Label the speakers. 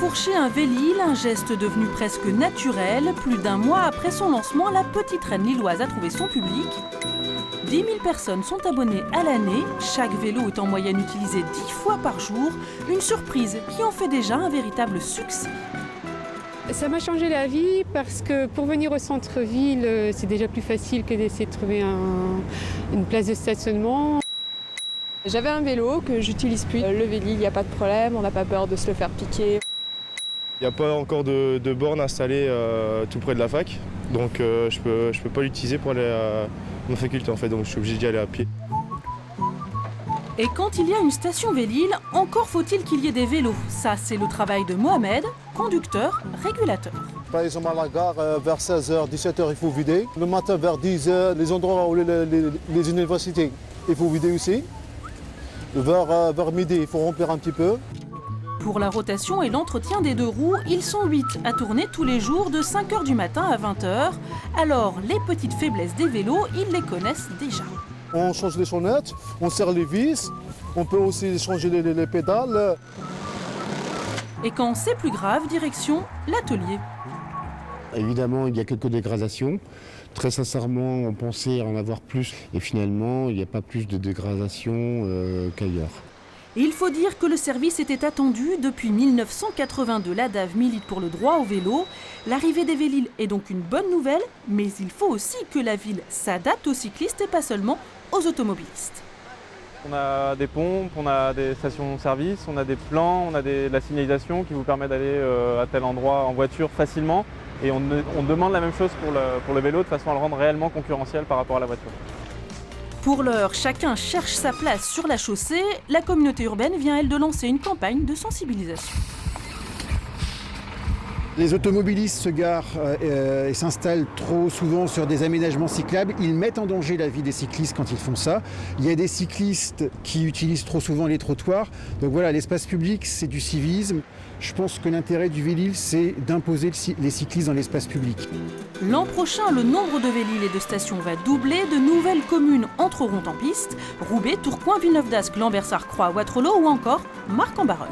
Speaker 1: Enfourcher un Vélil, un geste devenu presque naturel. Plus d'un mois après son lancement, la petite reine lilloise a trouvé son public. 10 000 personnes sont abonnées à l'année. Chaque vélo est en moyenne utilisé 10 fois par jour. Une surprise qui en fait déjà un véritable succès.
Speaker 2: Ça m'a changé la vie parce que pour venir au centre-ville, c'est déjà plus facile que d'essayer de trouver une place de stationnement.
Speaker 3: J'avais un vélo que j'utilise plus. Le Vélil, il n'y a pas de problème, on n'a pas peur de se le faire piquer.
Speaker 4: Il n'y a pas encore de borne installée tout près de la fac, donc je peux pas l'utiliser pour aller à ma faculté en fait, donc je suis obligé d'y aller à pied.
Speaker 1: Et quand il y a une station Vélil, encore faut-il qu'il y ait des vélos. Ça, c'est le travail de Mohamed, conducteur, régulateur.
Speaker 5: Par exemple, à la gare, vers 16h, 17h, il faut vider. Le matin, vers 10h, les endroits où les universités, il faut vider aussi. Vers midi, il faut remplir un petit peu.
Speaker 1: Pour la rotation et l'entretien des deux roues, ils sont 8 à tourner tous les jours de 5h du matin à 20h. Alors, les petites faiblesses des vélos, ils les connaissent déjà.
Speaker 5: On change les sonnettes, on serre les vis, on peut aussi changer les pédales.
Speaker 1: Et quand c'est plus grave, direction l'atelier.
Speaker 6: Évidemment, il y a quelques dégradations. Très sincèrement, on pensait en avoir plus. Et finalement, il n'y a pas plus de dégradation qu'ailleurs.
Speaker 1: Et il faut dire que le service était attendu. Depuis 1982, l'ADAV milite pour le droit au vélo. L'arrivée des Vélil est donc une bonne nouvelle, mais il faut aussi que la ville s'adapte aux cyclistes et pas seulement aux automobilistes.
Speaker 7: On a des pompes, on a des stations-service, on a des plans, on a de la signalisation qui vous permet d'aller à tel endroit en voiture facilement. Et on demande la même chose pour le vélo de façon à le rendre réellement concurrentiel par rapport à la voiture.
Speaker 1: Pour l'heure, chacun cherche sa place sur la chaussée. La communauté urbaine vient, elle, de lancer une campagne de sensibilisation.
Speaker 8: Les automobilistes se garent et s'installent trop souvent sur des aménagements cyclables. Ils mettent en danger la vie des cyclistes quand ils font ça. Il y a des cyclistes qui utilisent trop souvent les trottoirs. Donc voilà, l'espace public, c'est du civisme. Je pense que l'intérêt du Vélil, c'est d'imposer les cyclistes dans l'espace public.
Speaker 1: L'an prochain, le nombre de Vélil et de stations va doubler. De nouvelles communes entreront en piste. Roubaix, Tourcoing, Villeneuve-d'Ascq, Lambersart-Croix, Wattrelos ou encore Marcq-en-Barœul.